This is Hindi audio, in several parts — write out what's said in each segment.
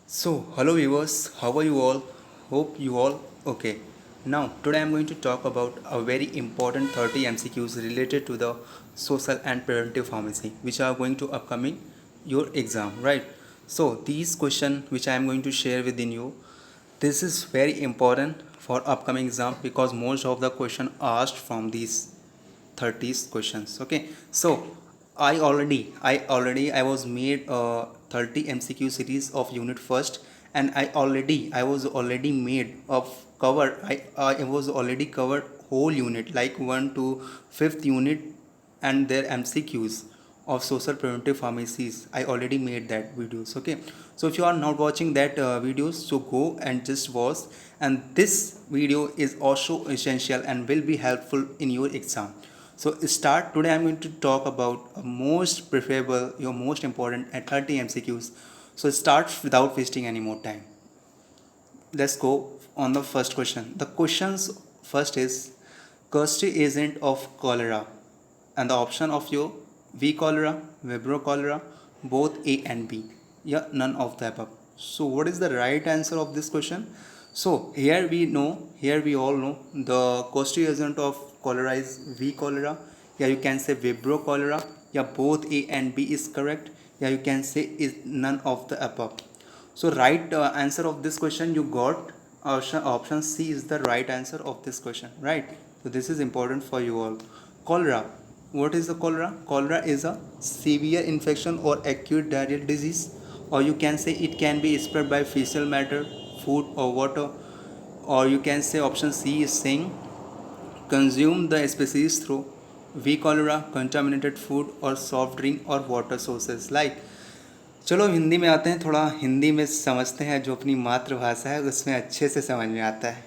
So, hello viewers, how are you all? Hope you all okay. Now, today I am going to talk about a very important 30 MCQs related to the social and preventive pharmacy, which are going to upcoming your exam, right? So, these questions which I am going to share within you, this is very important for upcoming exam because most of the question asked from these 30 questions. Okay, so I was made a 30 MCQ series of unit first, and I was already made of cover. I was already covered whole unit like 1 to 5th unit and their MCQs of social preventive pharmacies. I already made that videos. Okay, so if you are not watching that videos, so go and just watch, and this video is also essential and will be helpful in your exam. So start today. I'm going to talk about most preferable, your most important at 30 MCQs. So start without wasting any more time. Let's go on the first question. The questions first is custody agent of cholera, and the option of your V cholera, Vibrio cholera, both A and B. Yeah, none of the above. So what is the right answer of this question? So here we all know the custody agent of cholera is V cholera. Yeah, you can say Vibrio cholera. Yeah, both A and B is correct. Yeah, you can say is none of the above. So right answer of this question you got option C is the right answer of this question, right? So this is important for you all. Cholera. What is the cholera? Cholera is a severe infection or acute diarrheal disease, or you can say it can be spread by fecal matter, food or water, or you can say option C is saying consume the species through V cholera, contaminated food or soft drink or water sources like। चलो हिंदी में आते हैं, थोड़ा हिंदी में समझते हैं, जो अपनी मातृभाषा है उसमें अच्छे से समझ में आता है।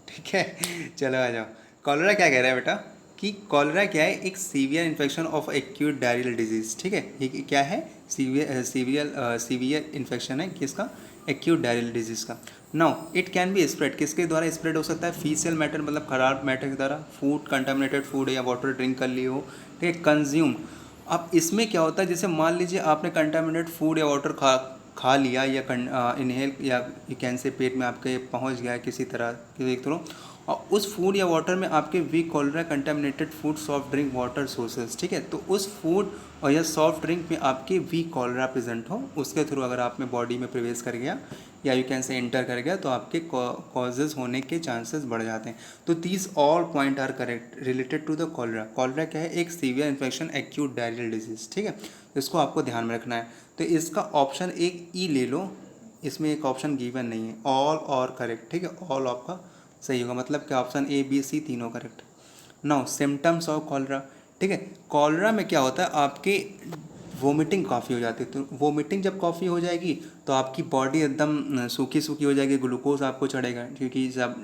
ठीक है, चलो आ जाओ। कॉलरा क्या कह रहा है बेटा कि कॉलरा क्या है, एक severe infection of acute diarrhoeal disease. ठीक है, ये क्या है, सीवियर इन्फेक्शन है किसका, एक्यूट डायरियल डिजीज़ का। Now it can be spread, किसके द्वारा स्प्रेड हो सकता है, फीसियल मैटर मतलब खराब मैटर के द्वारा, फूड कंटामिनेटेड फूड या वाटर ड्रिंक कर ली हो। ठीक है, कंज्यूम। अब इसमें क्या होता है, जैसे मान लीजिए आपने कंटामिनेटेड फूड या वाटर खा लिया या इनहेल या यू कैन से पेट में आपके पहुंच गया किसी तरह किसी थ्रू, और उस फूड या वाटर में आपके V cholera contaminated food soft drink water sources. ठीक है, तो उस फूड और या सॉफ्ट ड्रिंक में आपके वी कॉलरा प्रेजेंट हो, उसके थ्रू अगर आप में बॉडी में प्रवेश कर गया या यू कैन से एंटर कर गया तो आपके कॉजेज होने के चांसेस बढ़ जाते हैं। तो these all point are correct related to the cholera. Cholera क्या है, एक severe infection acute diarrhoeal disease. ठीक है, इसको आपको ध्यान में रखना है। तो इसका ऑप्शन एक ई ले लो, इसमें एक ऑप्शन गिवन नहीं है, ऑल और करेक्ट। ठीक है, ऑल आपका सही होगा, मतलब कि ऑप्शन ए बी सी तीनों correct. Now symptoms of cholera. ठीक है, कॉलरा में क्या होता है, आपके वोमिटिंग काफ़ी हो जाती है। तो वोमिटिंग जब काफ़ी हो जाएगी तो आपकी बॉडी एकदम सूखी सूखी हो जाएगी, ग्लूकोज आपको चढ़ेगा, क्योंकि जब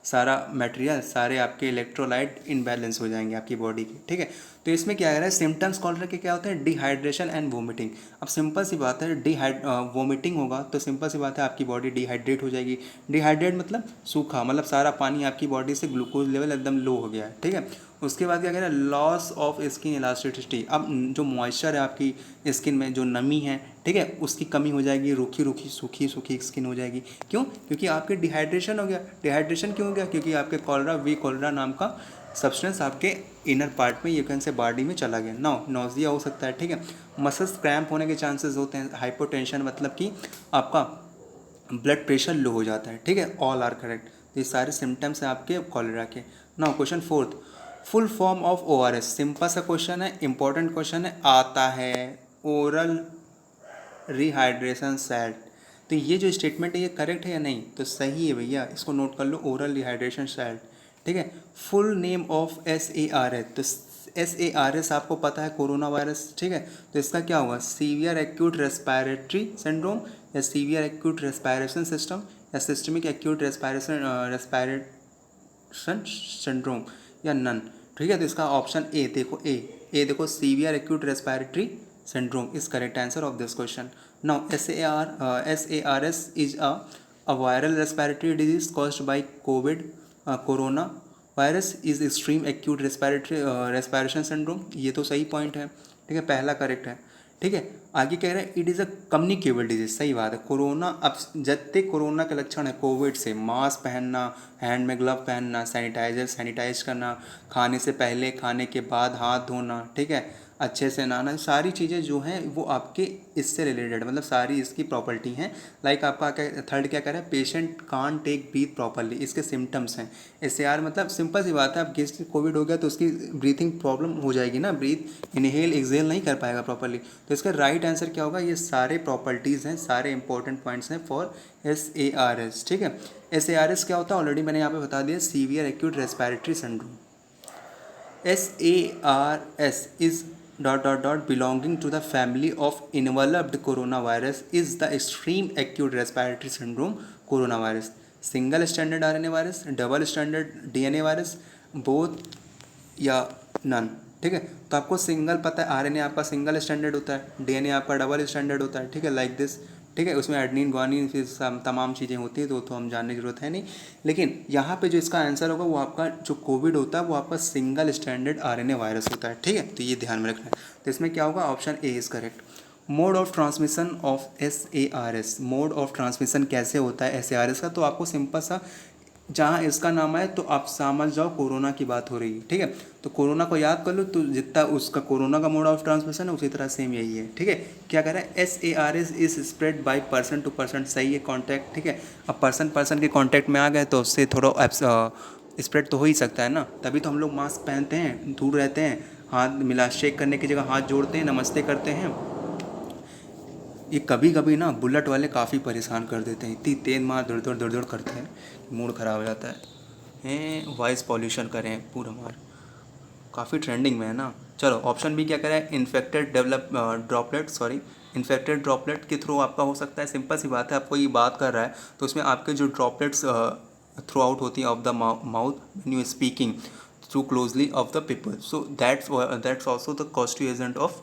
सारा मटेरियल, सारे आपके इलेक्ट्रोलाइट इनबैलेंस हो जाएंगे आपकी बॉडी के। ठीक है, तो इसमें क्या कह रहा है, सिम्टम्स कॉलरा के क्या होते हैं, डिहाइड्रेशन एंड वोमिटिंग। अब सिंपल सी बात है, वोमिटिंग होगा तो सिंपल सी बात है आपकी बॉडी डिहाइड्रेट हो जाएगी। डिहाइड्रेट मतलब सूखा, मतलब सारा पानी आपकी बॉडी से ग्लूकोज लेवल एकदम लो हो गया है। ठीक है, उसके बाद क्या कह रहा है, लॉस ऑफ स्किन इलास्टिसिटी। अब जो मॉइस्चर है आपकी स्किन में, जो नमी है, ठीक है, उसकी कमी हो जाएगी, रूखी रूखी सूखी सूखी स्किन हो जाएगी। क्यों, क्योंकि आपके डिहाइड्रेशन हो गया। डिहाइड्रेशन क्यों हो गया, क्योंकि आपके कॉलरा वी कॉलरा नाम का सब्सटेंस आपके इनर पार्ट में यू कैन से बॉडी में चला गया। नौजिया हो सकता है। ठीक है, मसल्स क्रैम्प होने के चांसेस होते हैं। हाइपोटेंशन मतलब कि आपका ब्लड प्रेशर लो हो जाता है। ठीक है, ऑल आर करेक्ट। तो ये सारे सिम्टम्स हैं आपके कॉलरा के। Now question fourth, full form of ORS। Simple सा क्वेश्चन है, इंपॉर्टेंट क्वेश्चन है, आता है ओरल रिहाइड्रेशन सैल्ट। तो ये जो स्टेटमेंट है ये करेक्ट है या नहीं, तो सही है भैया, इसको नोट कर लो, ओरल रिहाइड्रेशन सैल्ट। ठीक है, फुल नेम ऑफ SARS। तो SARS आपको पता है कोरोना वायरस। ठीक है, तो इसका क्या हुआ, सीवियर एक्यूट रेस्पिरेटरी सिंड्रोम या सीवियर एक्यूट रेस्पिरेशन सिस्टम या सिस्टमिक एक्यूट रेस्पिरेशन सिंड्रोम या नन। ठीक है, तो इसका ऑप्शन ए देखो, ए देखो, severe acute respiratory syndrome is correct answer of this question. Now SARS is a viral respiratory disease caused by COVID corona virus is extreme acute respiratory respiration syndrome। ये तो सही पॉइंट है। ठीक है, पहला करेक्ट है। ठीक है। आगे कह रहे हैं it is a communicable disease, सही बात है। कोरोना अब जत्ते कोरोना के लक्षण है कोविड से, मास्क पहनना, हैंड में ग्लव पहनना, सैनिटाइज करना, खाने से पहले खाने के बाद हाथ धोना, ठीक है, अच्छे से नहाना, सारी चीज़ें जो हैं वो आपके इससे रिलेटेड, मतलब सारी इसकी प्रॉपर्टी हैं। लाइक आपका क्या थर्ड क्या कह रहा है, पेशेंट कान टेक ब्रीथ प्रॉपरली, इसके सिम्टम्स हैं। इससे यार मतलब सिंपल सी बात है, अब किसी कोविड हो गया तो उसकी ब्रीथिंग प्रॉब्लम हो जाएगी ना, ब्रीथ इनहेल एक्सहेल नहीं कर पाएगा प्रॉपरली। तो इसका राइट आंसर क्या होगा, ये सारे प्रॉपर्टीज़ हैं, सारे इंपॉर्टेंट पॉइंट्स हैं फॉर SARS, ठीक है। SARS क्या होता है ऑलरेडी मैंने यहाँ पे बता दिया, severe acute respiratory syndrome. SARS is belonging to the family of enveloped coronavirus is the extreme acute respiratory syndrome coronavirus, single stranded RNA virus, double stranded DNA virus, both या नन, ठीक है। तो आपको सिंगल पता है, आरएनए आपका सिंगल स्टैंडर्ड होता है, डीएनए आपका डबल स्टैंडर्ड होता है, ठीक है, लाइक दिस, ठीक है। उसमें एडनिन ग्वानिन फिर तमाम चीज़ें होती है, तो हम जानने की जरूरत है नहीं। लेकिन यहाँ पे जो इसका आंसर होगा वो आपका जो कोविड होता है वो आपका सिंगल स्टैंडर्ड आरएनए वायरस होता है, ठीक है। तो ये ध्यान में रखना है। तो इसमें क्या होगा, option A is correct. Mode of transmission of SARS, mode of transmission कैसे होता है SARS का, तो आपको सिंपल सा, जहाँ इसका नाम है तो आप समझ जाओ कोरोना की बात हो रही है, ठीक है। तो कोरोना को याद कर लो, तो जितना उसका कोरोना का मोड ऑफ ट्रांसमिशन है उसी तरह सेम यही है, ठीक है। क्या कह रहा है, SARS is spread by person to person, सही है, कॉन्टैक्ट, ठीक है। अब पर्सन पर्सन के कॉन्टैक्ट में आ गए तो उससे थोड़ा स्प्रेड तो हो ही सकता है ना, तभी तो हम लोग मास्क पहनते हैं, दूर रहते हैं, हाथ मिला, शेक करने की जगह हाथ जोड़ते हैं, नमस्ते करते हैं। ये कभी कभी ना बुलेट वाले काफ़ी परेशान कर देते हैं, इतनी तेज मार दौड़ दौड़ करते हैं, मूड ख़राब हो जाता है। वॉइस पॉल्यूशन करें पूरा मार, काफ़ी ट्रेंडिंग में है ना। चलो ऑप्शन बी क्या करें, infected droplet, sorry, infected droplet के थ्रू आपका हो सकता है। सिंपल सी बात है, आपको ये बात कर रहा है तो उसमें आपके जो ड्रॉपलेट्स थ्रू आउट होती हैं of the mouth when you speaking through closely of the people, so that's also the causative agent of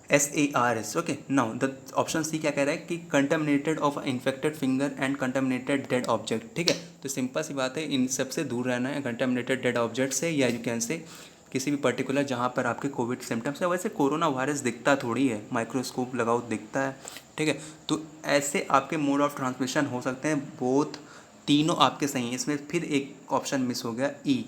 SARS, okay. Now the option C क्या कह रहा है कि contaminated of infected finger and contaminated dead object, ठीक है। तो सिंपल सी बात है, इन सबसे दूर रहना है, कंटेमिनेटेड डेड ऑब्जेक्ट से, या यू कैन से किसी भी पर्टिकुलर जहाँ पर आपके कोविड सिम्टम्स है। वैसे कोरोना वायरस दिखता थोड़ी है, माइक्रोस्कोप लगाओ दिखता है, ठीक है। तो ऐसे आपके मोड ऑफ ट्रांसमिशन हो सकते हैं, बोथ तीनों आपके सही हैं। इसमें फिर एक ऑप्शन मिस हो गया, ई,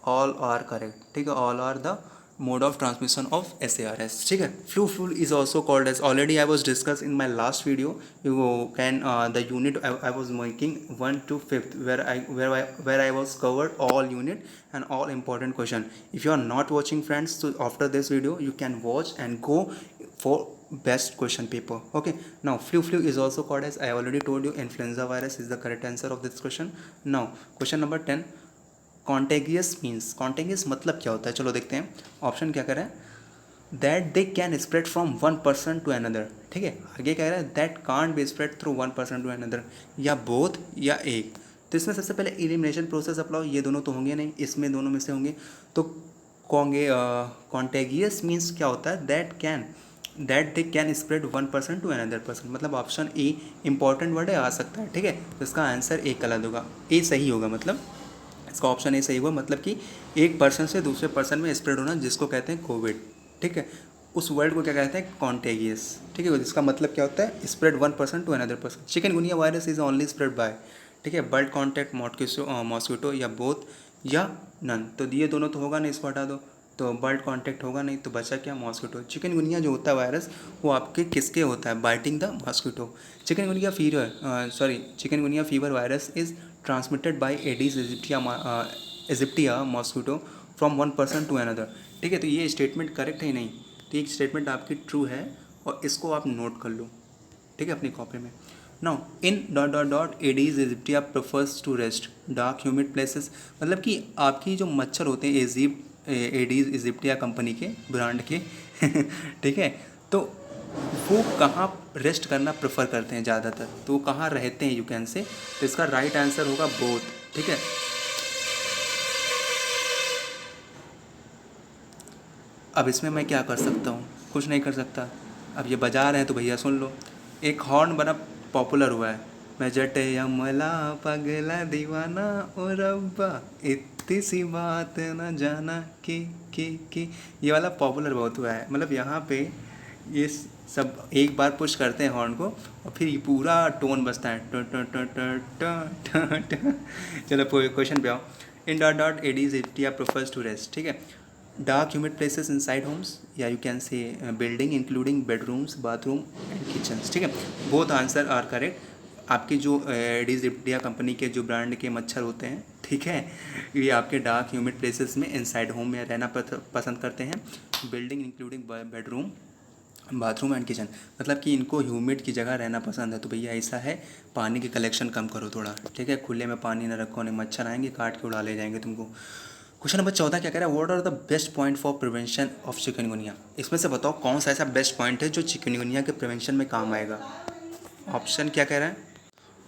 ऑल आर करेक्ट, ठीक है, all are the mode of transmission of SARS, ठीक है। flu is also called as, already I was discussed in my last video, you can the unit I was making 1 to 5th where I was covered all unit and all important question. If you are not watching friends, so after this video you can watch and go for best question paper, okay। now flu is also called as, I already told you, influenza virus is the correct answer of this question। now question number 10, कॉन्टेगियस means, कॉन्टेगियस मतलब क्या होता है, चलो देखते हैं। ऑप्शन क्या करें, that they can spread from one person to another, ठीक है। आगे कह रहा है that can't be spread through one person to another, या बोथ या एक। तो इसमें सबसे पहले एलिमिनेशन प्रोसेस अप्लाई, ये दोनों तो होंगे नहीं, इसमें दोनों में से होंगे। तो कॉन्टेगियस मीन्स क्या होता है, that they can spread one person to another person, मतलब ऑप्शन ए इंपॉर्टेंट वर्ड है, आ सकता है, ठीक है। तो इसका आंसर ए गलत होगा, ए सही होगा, मतलब इसका ऑप्शन ए सही हुआ, मतलब कि एक पर्सन से दूसरे पर्सन में स्प्रेड होना, जिसको कहते हैं कोविड, ठीक है। उस वर्ड को क्या कहते हैं, कॉन्टेगियस, ठीक है। जिसका मतलब क्या होता है, spread one person to another person. Chikungunya virus is only spread by, ठीक है, बर्ड कॉन्टैक्ट, मॉस्किटो, या बोथ या नन। तो ये दोनों तो होगा नहीं, इसको हटा दो, तो बर्ड कॉन्टैक्ट होगा नहीं, तो बचा क्या, मॉस्किटो। चिकनगुनिया जो होता है वायरस, वो आपके किसके होता है, biting the mosquito. Chikungunya fever virus is transmitted by Aedes aegypti mosquito from one person to another, ठीक है। तो ये स्टेटमेंट करेक्ट है नहीं, तो ये स्टेटमेंट आपकी ट्रू है, और इसको आप नोट कर लो, ठीक है, अपनी कॉपी में। Now in Aedes aegypti prefers to rest dark humid places, मतलब कि आपकी जो मच्छर होते हैं एडीज इजिप्टिया कंपनी के, ब्रांड के ठीक है, तो वो कहाँ रेस्ट करना प्रेफर करते हैं ज़्यादातर, तो वो कहाँ रहते हैं, यू कैन से। तो इसका राइट आंसर होगा बोथ, ठीक है। अब इसमें मैं क्या कर सकता हूँ, कुछ नहीं कर सकता। अब ये बजा रहे हैं तो भैया सुन लो, एक हॉर्न बड़ा पॉपुलर हुआ है, मैं जटे अमला पगला दीवाना ओ रब्बा इतनी सी बात न जाना कि ये वाला पॉपुलर बहुत हुआ है। मतलब यहाँ पे ये सब एक बार पुश करते हैं हॉर्न को और फिर ये पूरा टोन बजता है ट ट ट ट ट ट ट। चलो क्वेश्चन पे आओ। In dot dot Aedes India prefers to rest, ठीक है। Dark humid places inside homes या you can say building including bedrooms bathroom and kitchens, ठीक है। Both answer are correct. आपकी जो एडीज इंडिया कंपनी के जो ब्रांड के मच्छर होते हैं, ठीक है, ये आपके डार्क ह्यूमिड प्लेसेस में इनसाइड होम में रहना पसंद करते हैं। Building including bedroom bathroom and kitchen, मतलब कि इनको ह्यूमिड की जगह रहना पसंद है। तो भैया ऐसा है, पानी की कलेक्शन कम करो थोड़ा, ठीक है। खुले में पानी ना रखो, नहीं मच्छर आएंगे काट के उड़ा ले जाएंगे तुमको। क्वेश्चन नंबर 14 क्या कह रहा है, what are the best point for prevention of chikungunya. इसमें से बताओ कौन सा ऐसा बेस्ट पॉइंट है जो चिकनगुनिया के प्रिवेंशन में काम आएगा। ऑप्शन क्या कह रहा है,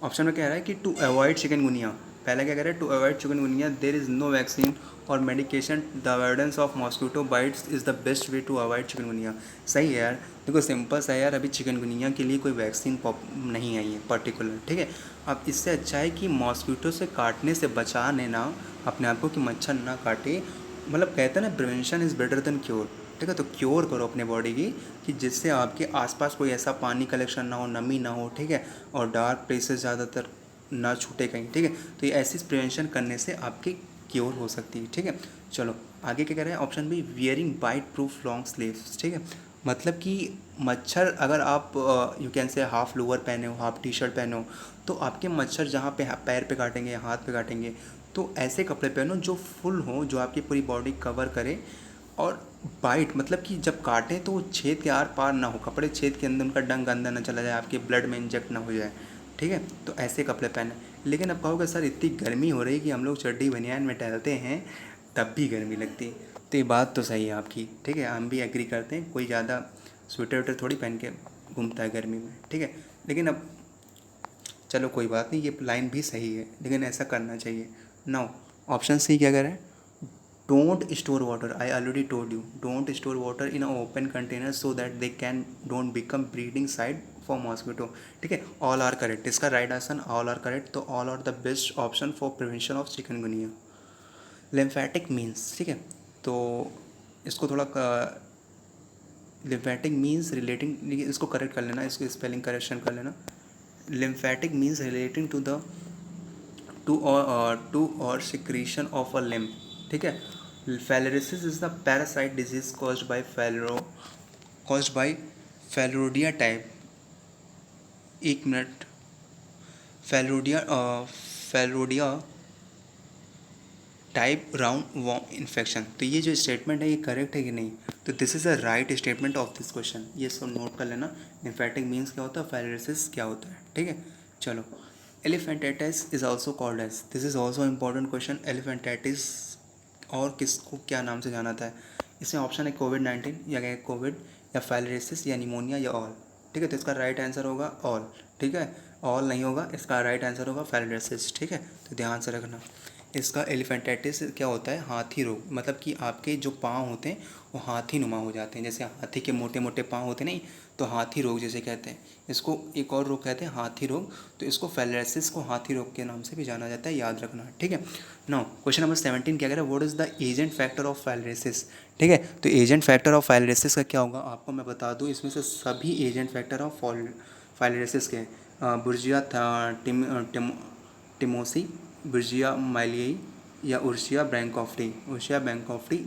ऑप्शन में कह रहा है कि टू अवॉइड चिकनगुनिया। पहला क्या कह रहा है, to avoid chikungunya there is no vaccine और medication, the avoidance of mosquito bites is the best way to avoid chikungunya. सही है यार, देखो सिंपल सा है यार, अभी चिकनगुनिया के लिए कोई वैक्सीन नहीं आई है पर्टिकुलर, ठीक है। अब इससे अच्छा है कि मॉस्किटो से काटने से बचा लेना अपने आप को, कि मच्छर ना काटे। मतलब कहते हैं ना, prevention is better than cure, ठीक है। तो क्योर करो अपने बॉडी की, कि जिससे आपके आसपास कोई ऐसा पानी कलेक्शन ना हो, नमी ना हो, ठीक है, और डार्क प्लेसेस ज़्यादातर ना छूटे कहीं, ठीक है। तो ये ऐसी प्रिवेंशन करने से आपकी क्योर हो सकती है, ठीक है। चलो आगे क्या कह रहे हैं, option B wearing bite proof long sleeves, ठीक है। मतलब कि मच्छर अगर आप you can say half lower पहने हो, हाफ टी शर्ट पहने हो, तो आपके मच्छर जहाँ पे पैर पे काटेंगे, हाथ पे काटेंगे, तो ऐसे कपड़े पहनो जो फुल हो, जो आपकी पूरी बॉडी कवर करे। और बाइट मतलब कि जब काटें तो वो छेद के आर पार ना हो, कपड़े छेद के अंदर उनका डंक अंदर ना चला जाए, आपके ब्लड में इंजेक्ट ना हो जाए, ठीक है। तो ऐसे कपड़े पहने। लेकिन अब कहोगे सर इतनी गर्मी हो रही कि हम लोग चड्डी बनियान में टहलते हैं तब भी गर्मी लगती है। तो ये बात तो सही है आपकी, ठीक है, हम भी एग्री करते हैं। कोई ज़्यादा स्वेटर वेटर थोड़ी पहन के घूमता है गर्मी में, ठीक है। लेकिन अब चलो कोई बात नहीं, ये लाइन भी सही है, लेकिन ऐसा करना चाहिए। नाउ ऑप्शन सी क्या कह रहा है, don't store water, I already told you, don't store water in a open container so that they can don't become breeding side for mosquito, ठीक है। ऑल आर करेक्ट, इसका right answer all are correct. तो all are the best option for prevention of chikungunya. Lymphatic means, ठीक है, तो इसको थोड़ा लिम्फेटिक मीन्स रिलेटिंग, इसको करेक्ट कर लेना, इसको स्पेलिंग करेक्शन कर लेना। Lymphatic means relating to the to और सिक्रीशन ऑफ अ लिम्फ, ठीक है। Filariasis is the parasite disease caused by Falirodia type, एक minute, Falirodia type round worm infection. तो ये जो स्टेटमेंट है ये करेक्ट है कि नहीं, तो this is a right statement of this question, ये सब नोट कर लेना। लिम्फेटिक मीन्स क्या होता है, फाइलेरिसिस क्या होता है, ठीक है। चलो elephantiasis is also called as, this is also important question. Elephantiasis और किसको क्या नाम से जाना था है, इसमें ऑप्शन है कोविड-19 या कोविड या फाइलेरिसिस या निमोनिया या ऑल, ठीक है। तो इसका राइट आंसर होगा ऑल, ठीक है। ऑल नहीं होगा, इसका राइट आंसर होगा फाइलेरिसिस, ठीक है। तो ध्यान से रखना। इसका एलिफेंटाइटिस क्या होता है, हाथी रोग, मतलब कि आपके जो पाँव होते हैं वो हाथी नुमा हो जाते हैं, जैसे हाथी के मोटे मोटे पाँव होते नहीं, तो हाथी रोग जैसे कहते हैं इसको। एक और रोग कहते हैं हाथी रोग, तो इसको फाइलेरिसिस को हाथी रोग के नाम से भी जाना जाता है, याद रखना, ठीक है। नाउ क्वेश्चन नंबर 17 क्या कह रहा है, what is the agent factor of filariasis, ठीक है। तो एजेंट फैक्टर ऑफ फाइलेरिसिस का क्या होगा आपको मैं बता दूँ, इसमें से सभी एजेंट फैक्टर ऑफ फाइलेरिसिस के बुर्जिया टिमोसी, बुर्जिया माइलियाई या उर्शिया ब्रैंकॉफ्टी,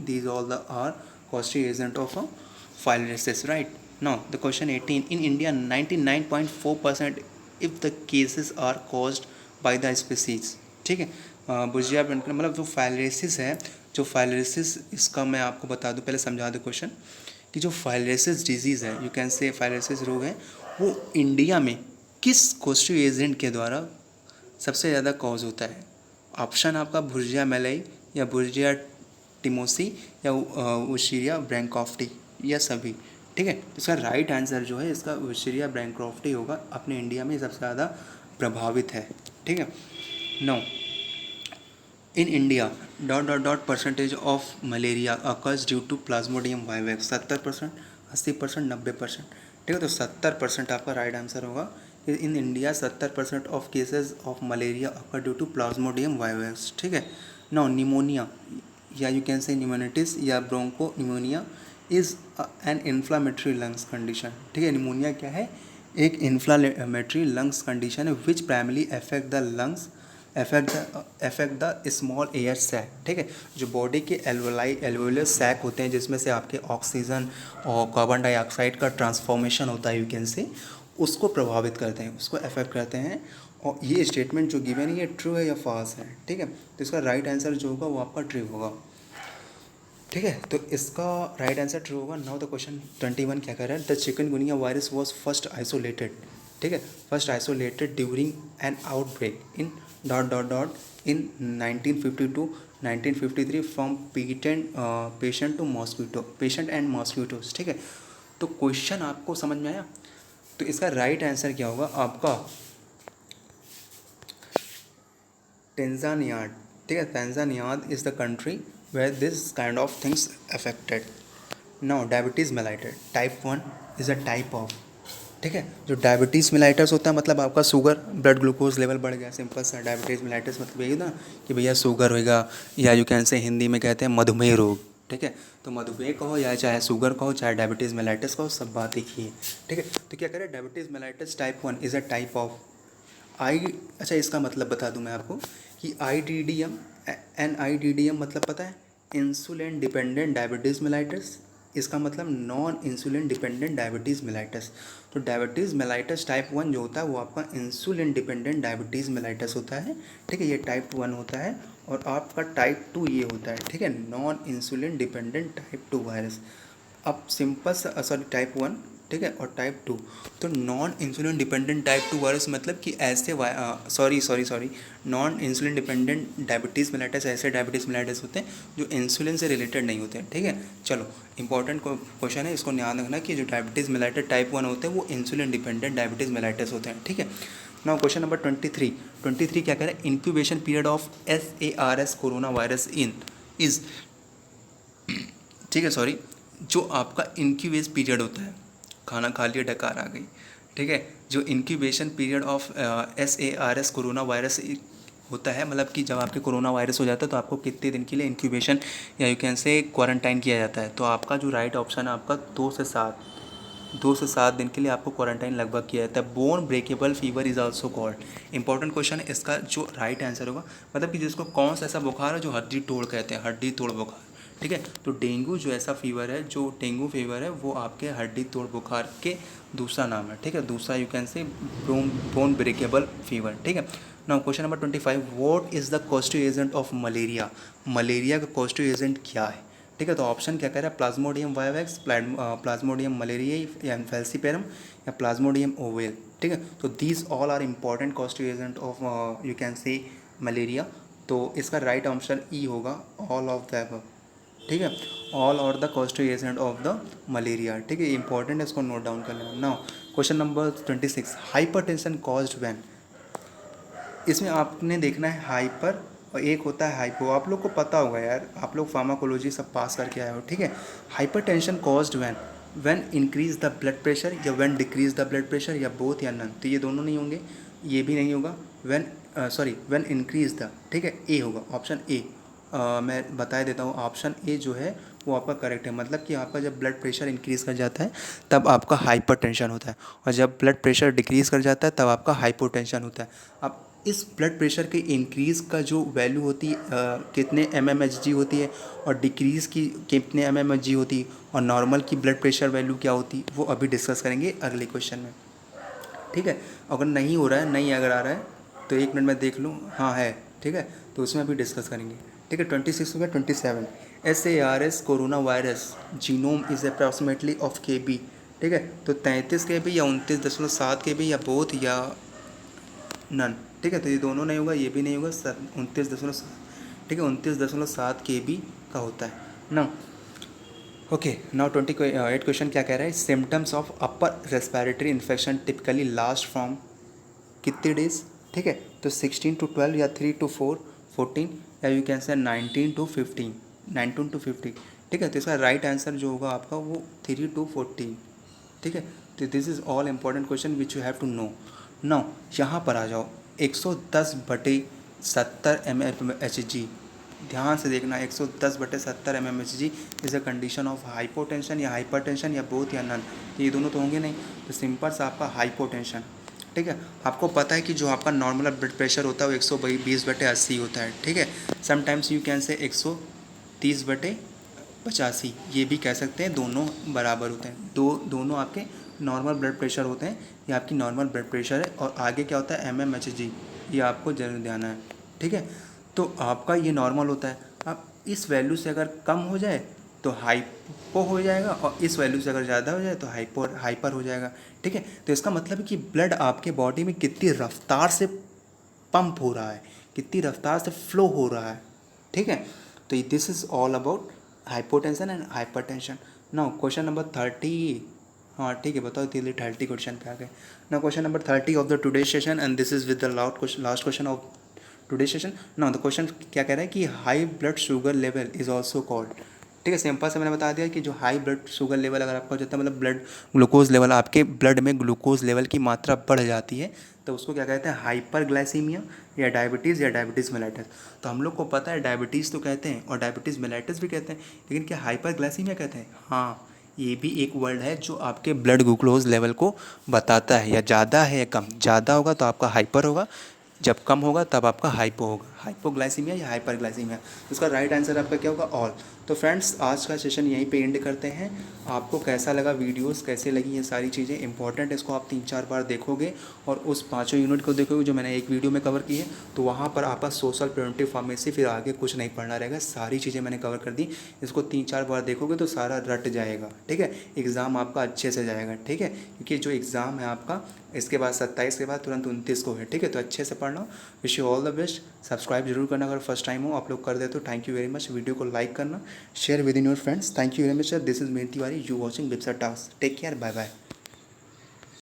these all the are costly agent of a filariasis, right? Now the question 18, in India 99.4% if the cases are caused by the species, ठीक है। बुर्जिया ब्रैंक मतलब जो फाइलेरिसिस है, जो फाइलेरिसिस इसका मैं आपको बता दूं, पहले समझा दूं क्वेश्चन, कि जो फाइलेरिसिस डिजीज़ है, यू कैन से फाइलेरिसिस रोग है, वो इंडिया में किस कॉस्टली एजेंट के द्वारा सबसे ज़्यादा कॉज होता है। ऑप्शन आपका बुर्जिया मेलाई या बुर्जिया टिमोसी या उशीरिया ब्रैंकॉफ्टी या सभी, ठीक है। इसका राइट आंसर जो है इसका उशीरिया ब्रैंकॉफ्टी होगा, अपने इंडिया में सबसे ज़्यादा प्रभावित है, ठीक है। No in India dot percentage of malaria occurs due to plasmodium vivax, 70%, 80%, 90%, ठीक है। तो 70% आपका राइट आंसर होगा। In India 70% of cases of malaria occur due to plasmodium vivax, ठीक है। नाउ निमोनिया या यू कैन से निमोनिटिस या broncho pneumonia is an inflammatory lungs condition. ठीक है, निमोनिया क्या है? एक इन्फ्लामेटरी लंग्स कंडीशन है which primarily affect the lungs, affect the small air sac. ठीक है, जो बॉडी के एल्वोलर सैक होते हैं जिसमें से आपके ऑक्सीजन और कार्बन डाइऑक्साइड का ट्रांसफॉर्मेशन होता है, यू कैन से, उसको प्रभावित करते हैं, उसको अफेक्ट करते हैं। और ये स्टेटमेंट जो गिवन है ये ट्रू है या फॉल्स है? ठीक है, तो इसका राइट आंसर जो होगा वो आपका ट्रू होगा। ठीक है, तो इसका राइट आंसर ट्रू होगा। नाउ द क्वेश्चन 21 क्या कह रहा है? The chikungunya virus was first isolated. ठीक है, first isolated during an outbreak in dot dot dot in 1952 1953 from patient to mosquito, patient and mosquitoes. ठीक है, तो क्वेश्चन आपको समझ में आया? तो इसका राइट आंसर क्या होगा आपका? टेंजानिया। ठीक है, Tanzania is the country where this kind of things affected. Now diabetes mellitus type 1 is a type of. ठीक है, जो डायबिटीज़ मेलाइटस होता है मतलब आपका शुगर, ब्लड ग्लूकोज लेवल बढ़ गया, सिंपल सा। डायबिटीज़ मेलाइटस मतलब यही ना कि भैया शुगर होगा, या यू कैन से हिंदी में कहते हैं मधुमेह रोग। ठीक है, तो मधुमेह कहो या चाहे शुगर कहो चाहे डायबिटीज़ मेलाइटस कहो, सब बात एक ही है। ठीक है, तो क्या करें? Diabetes mellitus type 1 is a type of I. अच्छा, इसका मतलब बता दूं मैं आपको कि IDDM, NIDDM मतलब पता है? Insulin dependent diabetes mellitus. इसका मतलब non insulin dependent diabetes mellitus. तो डायबिटीज़ मेलाइटस टाइप 1 जो होता है वो आपका इंसुलिन डिपेंडेंट डायबिटीज़ मेलाइटस होता है। ठीक है, ये टाइप 1 होता है। और आपका टाइप 2 ये होता है। ठीक है, non insulin dependent type 2 virus. अब सिंपल सा, सॉरी, टाइप 1। ठीक है, और टाइप 2। तो non insulin dependent type 2 virus मतलब कि ऐसे sorry non insulin dependent diabetes mellitus ऐसे डायबिटीज़ मेलाइटस होते हैं जो इंसुलिन से रिलेटेड नहीं होते हैं। ठीक है, चलो, इंपॉर्टेंट क्वेश्चन है, इसको ध्यान रखना कि जो डायबिटीज़ मेलाइटस टाइप 1 होते हैं वो इंसुलिन डिपेंडेंट डायबिटीज़ मेलाइटस होते हैं। ठीक है, नाउ क्वेश्चन नंबर 23 क्या कह रहा है? Incubation period of SARS corona virus in is. ठीक है, सॉरी, जो आपका इंक्यूबेशन पीरियड होता है, खाना खा लिया डकार आ गई। ठीक है, जो incubation period of SARS corona virus होता है, मतलब कि जब आपके कोरोना वायरस हो जाता है तो आपको कितने दिन के लिए इंक्यूबेशन या यू कैन से क्वारंटाइन किया जाता है? तो आपका जो राइट ऑप्शन है आपका 2 से 7 दिन के लिए आपको क्वारंटाइन लगभग किया जाता है। Bone breakable fever is also called. Important question है, इसका जो राइट आंसर होगा मतलब कि जिसको कौन सा ऐसा बुखार है जो हड्डी तोड़ कहते हैं, हड्डी तोड़ बुखार। ठीक है, तो डेंगू जो ऐसा फीवर है, जो डेंगू फीवर है वो आपके हड्डी तोड़ बुखार के दूसरा नाम है। ठीक है, दूसरा यू कैन से बोन ब्रेकेबल फीवर। ठीक है, now question number 25, what is the causative agent of malaria? Malaria का कॉस्टिव एजेंट क्या है? ठीक है, तो ऑप्शन क्या कह रहा है? प्लाज्मोडियम वाइवेक्स, प्लाज्मोडियम मलेरियाई या फैल्सीपेरम या प्लाज्मोडियम ओवेल। ठीक है, तो these all are important causative agent of you can say malaria. तो इसका राइट ऑप्शन ई होगा, ऑल ऑफ द अबव। ठीक है, ऑल और the causative agent of the malaria. ठीक है, इंपॉर्टेंट है, इसको नोट डाउन कर लेना। Now question number 26, hypertension caused when. इसमें आपने देखना है हाइपर और एक होता है हाइपो। आप लोग को पता होगा यार, आप लोग फार्माकोलॉजी सब पास करके आए हो। ठीक है, hypertension caused when increase the blood pressure या when decrease the blood pressure या बोथ या नन। तो ये दोनों नहीं होंगे, ये भी नहीं होगा। When increase the. ठीक है, ए होगा, ऑप्शन ए। मैं बता देता हूँ, ऑप्शन ए जो है वो आपका करेक्ट है। मतलब कि आपका जब ब्लड प्रेशर इंक्रीज़ कर जाता है तब आपका हाइपरटेंशन होता है, और जब ब्लड प्रेशर डिक्रीज़ कर जाता है तब आपका हाइपोटेंशन होता है। अब इस ब्लड प्रेशर के इंक्रीज़ का जो वैल्यू होती है कितने mmHg होती है, और डिक्रीज़ की कितने mmHg होती है, और नॉर्मल की ब्लड प्रेशर वैल्यू क्या होती है, वो अभी डिस्कस करेंगे अगले क्वेश्चन में। ठीक है, अगर नहीं हो रहा है, नहीं अगर आ रहा है तो 1 मिनट में देख लूँ, हाँ है। ठीक है, तो उसमें अभी डिस्कस करेंगे। ठीक है, 26 हो गया। 27, SARS corona virus genome is approximately of KB। ठीक है, तो 33 KB या 29.7 KB या बोथ या नन। ठीक है, तो ये दोनों नहीं होगा, ये भी नहीं होगा सर, 29.7। ठीक है, 29.7 KB का होता है ना। ओके, नाउ 28 क्वेश्चन क्या कह रहा है? Symptoms of upper respiratory infection typically last from कितने डेज? ठीक है, तो 16 to 12 या 3 to 4 14 या यू कैन से 19 to 15। ठीक है, तो इसका राइट आंसर जो होगा आपका वो 3 to 14। ठीक है, तो this is all important question which you have to know. Now यहाँ पर आ जाओ, 110/70 mmHg ध्यान से देखना 110/70 mmHg is a condition of hypotension या हाइपरटेंशन या बोथ या नन, ये दोनों तो होंगे नहीं, तो सिंपल सा आपका हाइपोटेंशन। ठीक है, आपको पता है कि जो आपका नॉर्मल ब्लड प्रेशर होता है वो 120/80 होता है। ठीक है, समटाइम्स यू कैन से 130/85, ये भी कह सकते हैं, दोनों बराबर होते हैं। दोनों आपके नॉर्मल ब्लड प्रेशर होते हैं, ये आपकी नॉर्मल ब्लड प्रेशर है। और आगे क्या होता है mmHg, ये आपको जरूर ध्यान है। ठीक है, तो आपका ये नॉर्मल होता है। अब इस वैल्यू से अगर कम हो जाए तो हाइपो हो जाएगा, और इस वैल्यू से अगर ज़्यादा हो जाए तो हाइपर हो जाएगा। ठीक है, तो इसका मतलब है कि ब्लड आपके बॉडी में कितनी रफ्तार से पंप हो रहा है, कितनी रफ्तार से फ्लो हो रहा है। ठीक है, तो this is all about hypotension and hypertension. Now question number 30। हाँ ठीक है, बताओ धीरे 30 क्वेश्चन पे आ गए। Now question number 30 of the today session, and this is with the last question of today session. Now the question क्या कह रहा है कि high blood sugar level is also called. ठीक है, सिंपल से मैंने बता दिया कि जो हाई ब्लड शुगर लेवल अगर आपका हो जाता है, मतलब ब्लड ग्लूकोज लेवल, आपके ब्लड में ग्लूकोज लेवल की मात्रा बढ़ जाती है, तो उसको क्या कहते हैं, हाइपरग्लाइसीमिया या डायबिटीज़ मेलाइटिस। तो हम लोग को पता है डायबिटीज़ तो कहते हैं और डायबिटीज़ मेलाइटिस भी कहते हैं, लेकिन क्या हाइपरग्लाइसीमिया कहते हैं? हाँ, ये भी एक वर्ड है जो आपके ब्लड ग्लूकोज लेवल को बताता है, या ज़्यादा है या कम। ज़्यादा होगा तो आपका हाइपर होगा, जब कम होगा तब आपका हाइपो होगा, हाइपोग्लाइसीमिया या हाइपरग्लाइसीमिया। तो उसका राइट आंसर आपका क्या होगा? ऑल। तो फ्रेंड्स, आज का सेशन यहीं पे एंड करते हैं। आपको कैसा लगा, वीडियोस कैसे लगी, ये सारी चीज़ें इंपॉर्टेंट, इसको आप 3-4 बार देखोगे और उस पाँचों यूनिट को देखोगे जो मैंने एक वीडियो में कवर की है, तो वहाँ पर आपका सोशल प्रिवेंटिव फार्मेसी, फिर आगे कुछ नहीं पढ़ना रहेगा, सारी चीज़ें मैंने कवर कर दी। इसको 3-4 बार देखोगे तो सारा रट जाएगा। ठीक है, एग्ज़ाम आपका अच्छे से जाएगा। ठीक है, क्योंकि जो एग्ज़ाम है आपका इसके बाद 27 के बाद तुरंत 29 को है। ठीक है, तो अच्छे से पढ़ना। Wish you all the best. Subscribe जरूर करना अगर फर्स्ट टाइम हो, आप लोग कर दे तो thank you very much. Video को लाइक करना, share with in your friends. Thank you very much sir, this is Mir Tiwari, you watching बिप्सा task. Take care, bye bye.